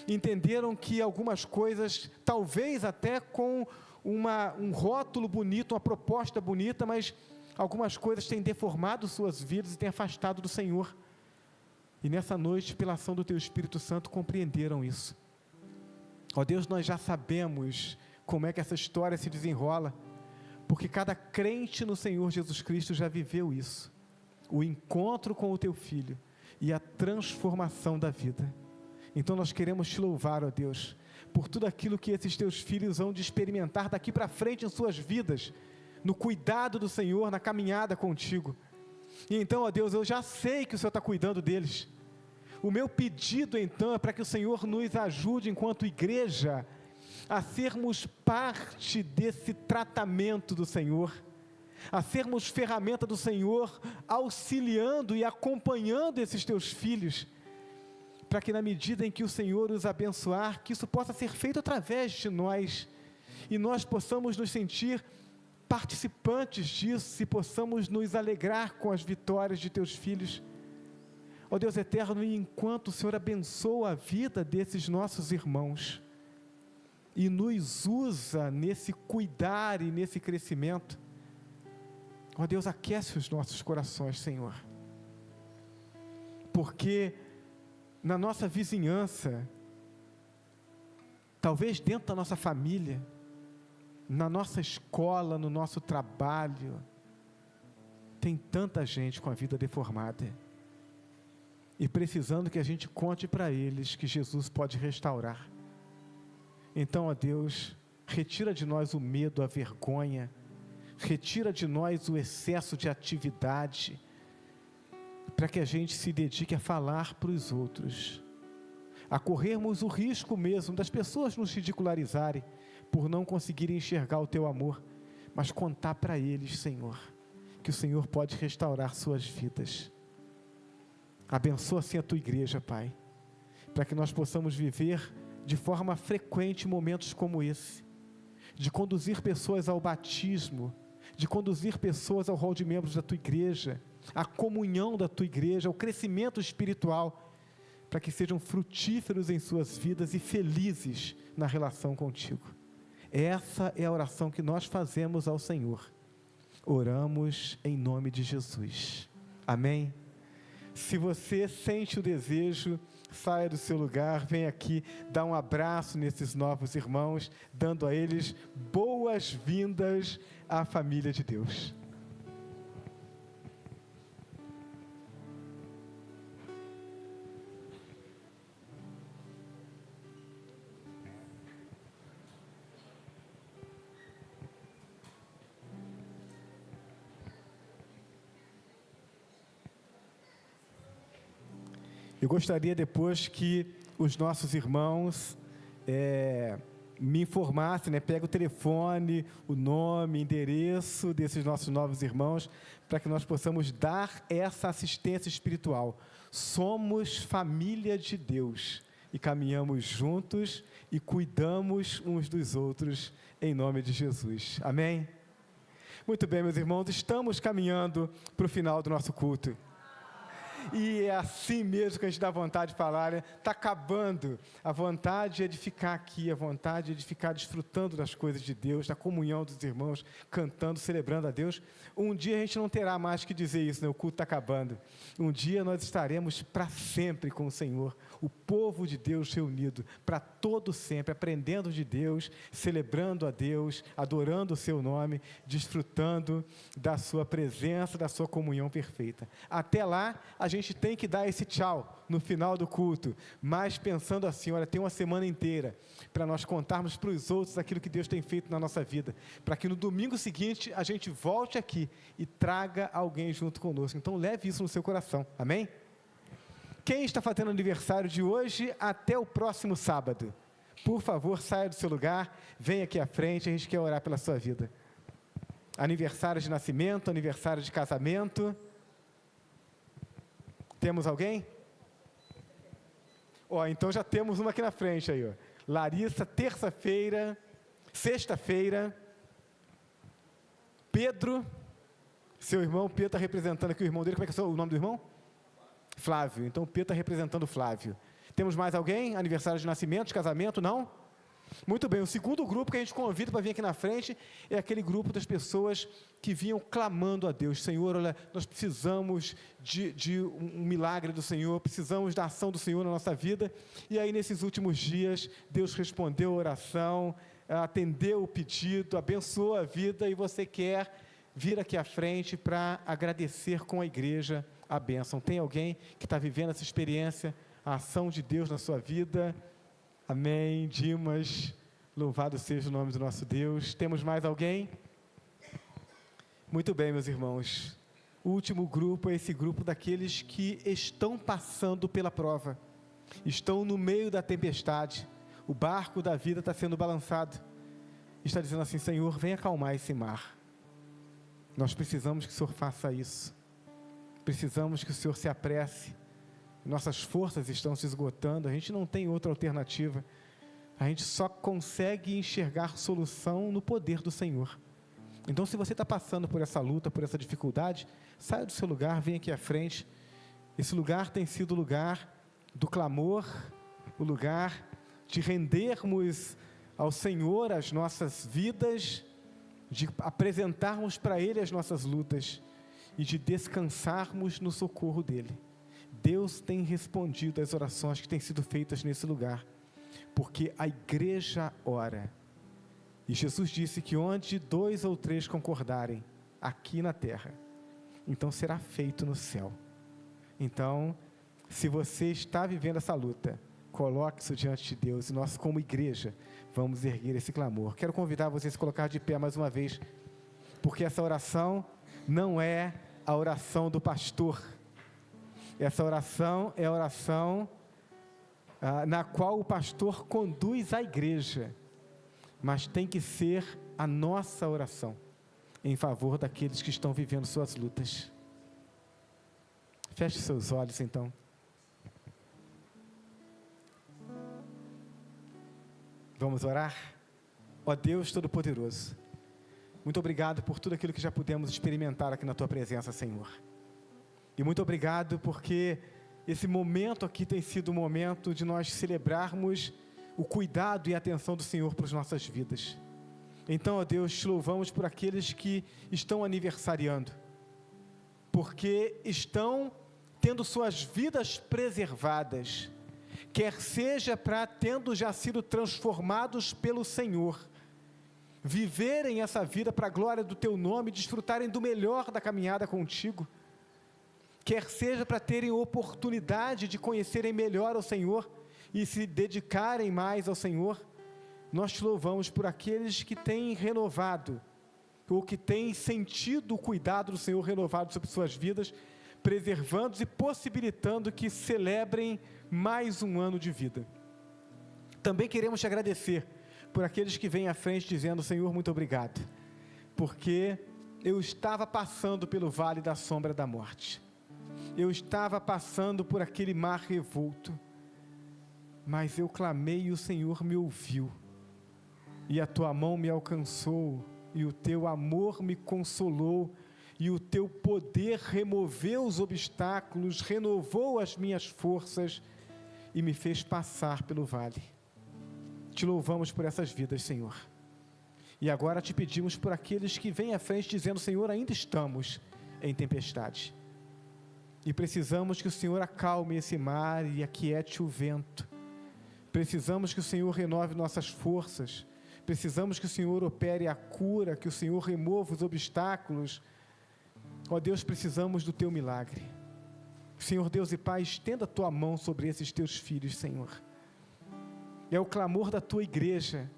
Entenderam que algumas coisas, talvez até com um rótulo bonito, uma proposta bonita, mas algumas coisas têm deformado suas vidas e têm afastado do Senhor. E nessa noite, pela ação do Teu Espírito Santo, compreenderam isso. Ó Deus, nós já sabemos como é que essa história se desenrola, porque cada crente no Senhor Jesus Cristo já viveu isso. O encontro com o Teu Filho e a transformação da vida. Então nós queremos Te louvar, ó Deus, por tudo aquilo que esses Teus filhos vão de experimentar daqui para frente em suas vidas, no cuidado do Senhor, na caminhada contigo. E então, ó Deus, eu já sei que o Senhor está cuidando deles. O meu pedido então é para que o Senhor nos ajude enquanto igreja a sermos parte desse tratamento do Senhor, a sermos ferramenta do Senhor, auxiliando e acompanhando esses Teus filhos, para que na medida em que o Senhor os abençoar, que isso possa ser feito através de nós, e nós possamos nos sentir participantes disso, e possamos nos alegrar com as vitórias de Teus filhos. Ó Deus eterno, e enquanto o Senhor abençoa a vida desses nossos irmãos, e nos usa nesse cuidar e nesse crescimento, ó Deus, aquece os nossos corações, Senhor, porque na nossa vizinhança, talvez dentro da nossa família, na nossa escola, no nosso trabalho, tem tanta gente com a vida deformada, e precisando que a gente conte para eles que Jesus pode restaurar. Então, ó Deus, retira de nós o medo, a vergonha, retira de nós o excesso de atividade, para que a gente se dedique a falar para os outros, a corrermos o risco mesmo das pessoas nos ridicularizarem, por não conseguirem enxergar o Teu amor, mas contar para eles, Senhor, que o Senhor pode restaurar suas vidas. Abençoa assim a Tua igreja, Pai, para que nós possamos viver de forma frequente momentos como esse, de conduzir pessoas ao batismo, de conduzir pessoas ao rol de membros da Tua igreja, à comunhão da Tua igreja, ao crescimento espiritual, para que sejam frutíferos em suas vidas e felizes na relação contigo. Essa é a oração que nós fazemos ao Senhor. Oramos em nome de Jesus. Amém? Se você sente o desejo, saia do seu lugar, vem aqui, dá um abraço nesses novos irmãos, dando a eles boas-vindas à família de Deus. Eu gostaria depois que os nossos irmãos me informassem, pega o telefone, o nome, endereço desses nossos novos irmãos, para que nós possamos dar essa assistência espiritual. Somos família de Deus e caminhamos juntos e cuidamos uns dos outros em nome de Jesus. Amém? Muito bem, meus irmãos, estamos caminhando para o final do nosso culto. E é assim mesmo que a gente dá vontade de falar, está acabando. A vontade é de ficar aqui, a vontade é de ficar desfrutando das coisas de Deus, da comunhão dos irmãos, cantando, celebrando a Deus. Um dia a gente não terá mais que dizer isso, o culto está acabando. Um dia nós estaremos para sempre com o Senhor, o povo de Deus reunido, para todo sempre, aprendendo de Deus, celebrando a Deus, adorando o seu nome, desfrutando da sua presença, da sua comunhão perfeita. Até lá, a gente tem que dar esse tchau no final do culto, mas pensando assim, olha, tem uma semana inteira para nós contarmos para os outros aquilo que Deus tem feito na nossa vida, para que no domingo seguinte a gente volte aqui e traga alguém junto conosco. Então leve isso no seu coração, amém? Quem está fazendo aniversário de hoje até o próximo sábado, por favor, saia do seu lugar, venha aqui à frente, a gente quer orar pela sua vida. Aniversário de nascimento, aniversário de casamento. Temos alguém? Então já temos uma aqui na frente aí, Larissa, terça-feira, sexta-feira. Pedro, seu irmão, Pedro está representando aqui o irmão dele. Como é que é o nome do irmão? Flávio. Então, Pedro está representando o Flávio. Temos mais alguém? Aniversário de nascimento, de casamento? Não? Muito bem. O segundo grupo que a gente convida para vir aqui na frente é aquele grupo das pessoas que vinham clamando a Deus. Senhor, olha, nós precisamos de um milagre do Senhor, precisamos da ação do Senhor na nossa vida. E aí, nesses últimos dias, Deus respondeu a oração, atendeu o pedido, abençoou a vida, e você quer vir aqui à frente para agradecer com a igreja a bênção. Tem alguém que está vivendo essa experiência, a ação de Deus na sua vida? Amém. Dimas, louvado seja o nome do nosso Deus. Temos mais alguém? Muito bem, meus irmãos. O último grupo é esse grupo daqueles que estão passando pela prova, estão no meio da tempestade, o barco da vida está sendo balançado, está dizendo assim: Senhor, vem acalmar esse mar. Nós precisamos que o Senhor faça isso, precisamos que o Senhor se apresse. Nossas forças estão se esgotando, a gente não tem outra alternativa, a gente só consegue enxergar solução no poder do Senhor. Então, se você está passando por essa luta, por essa dificuldade, saia do seu lugar, venha aqui à frente. Esse lugar tem sido o lugar do clamor, o lugar de rendermos ao Senhor as nossas vidas, de apresentarmos para Ele as nossas lutas e de descansarmos no socorro dEle. Deus tem respondido às orações que têm sido feitas nesse lugar. porque a igreja ora. E Jesus disse que onde 2 ou 3 concordarem, aqui na terra, então será feito no céu. Então, se você está vivendo essa luta, coloque isso diante de Deus, e nós como igreja, vamos erguer esse clamor. Quero convidar você a se colocar de pé mais uma vez, porque essa oração não é a oração do pastor. Essa oração é a oração na qual o pastor conduz a igreja, mas tem que ser a nossa oração em favor daqueles que estão vivendo suas lutas. Feche seus olhos então. Vamos orar? Ó Deus Todo-Poderoso, muito obrigado por tudo aquilo que já pudemos experimentar aqui na Tua presença, Senhor. E muito obrigado porque esse momento aqui tem sido um momento de nós celebrarmos o cuidado e a atenção do Senhor para as nossas vidas. Então, ó Deus, te louvamos por aqueles que estão aniversariando, porque estão tendo suas vidas preservadas, quer seja para tendo já sido transformados pelo Senhor, viverem essa vida para a glória do Teu nome, desfrutarem do melhor da caminhada contigo, quer seja para terem oportunidade de conhecerem melhor o Senhor e se dedicarem mais ao Senhor. Nós te louvamos por aqueles que têm renovado, ou que têm sentido o cuidado do Senhor renovado sobre suas vidas, preservando e possibilitando que celebrem mais um ano de vida. Também queremos te agradecer por aqueles que vêm à frente dizendo: Senhor, muito obrigado, porque eu estava passando pelo vale da sombra da morte, eu estava passando por aquele mar revolto, mas eu clamei e o Senhor me ouviu, e a Tua mão me alcançou, e o Teu amor me consolou, e o Teu poder removeu os obstáculos, renovou as minhas forças, e me fez passar pelo vale. Te louvamos por essas vidas, Senhor. E agora te pedimos por aqueles que vêm à frente dizendo: Senhor, ainda estamos em tempestade, e precisamos que o Senhor acalme esse mar e aquiete o vento. Precisamos que o Senhor renove nossas forças. Precisamos que o Senhor opere a cura, que o Senhor remova os obstáculos. Ó Deus, precisamos do Teu milagre. Senhor Deus e Pai, estenda a Tua mão sobre esses Teus filhos, Senhor. É o clamor da Tua igreja,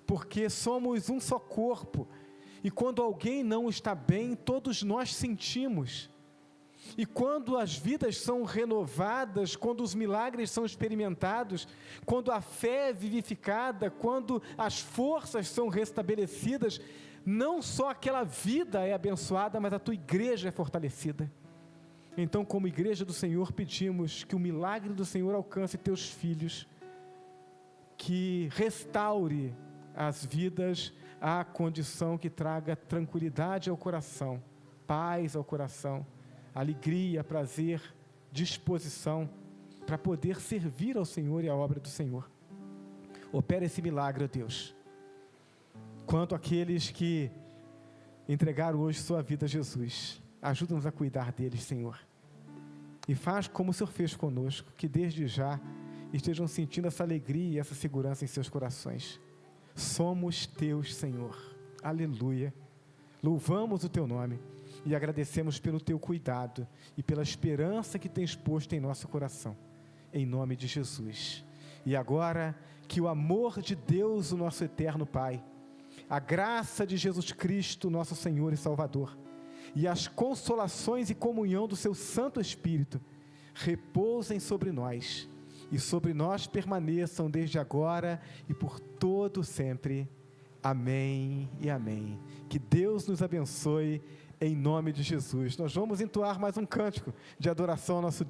porque somos um só corpo, e quando alguém não está bem, todos nós sentimos. E quando as vidas são renovadas, quando os milagres são experimentados, quando a fé é vivificada, quando as forças são restabelecidas, não só aquela vida é abençoada, mas a Tua igreja é fortalecida. Então, como igreja do Senhor, pedimos que o milagre do Senhor alcance Teus filhos, que restaure as vidas à condição que traga tranquilidade ao coração, paz ao coração, alegria, prazer, disposição, para poder servir ao Senhor e à obra do Senhor. Opera esse milagre, ó Deus. Quanto àqueles que entregaram hoje sua vida a Jesus, ajuda-nos a cuidar deles, Senhor. E faz como o Senhor fez conosco, que desde já estejam sentindo essa alegria e essa segurança em seus corações. Somos Teus, Senhor. Aleluia. Louvamos o Teu nome e agradecemos pelo Teu cuidado e pela esperança que Tens posto em nosso coração, em nome de Jesus. E agora, que o amor de Deus, o nosso eterno Pai, a graça de Jesus Cristo, nosso Senhor e Salvador, e as consolações e comunhão do Seu Santo Espírito, repousem sobre nós, e sobre nós permaneçam desde agora e por todo sempre. Amém e amém. Que Deus nos abençoe em nome de Jesus. Nós vamos entoar mais um cântico de adoração ao nosso Deus.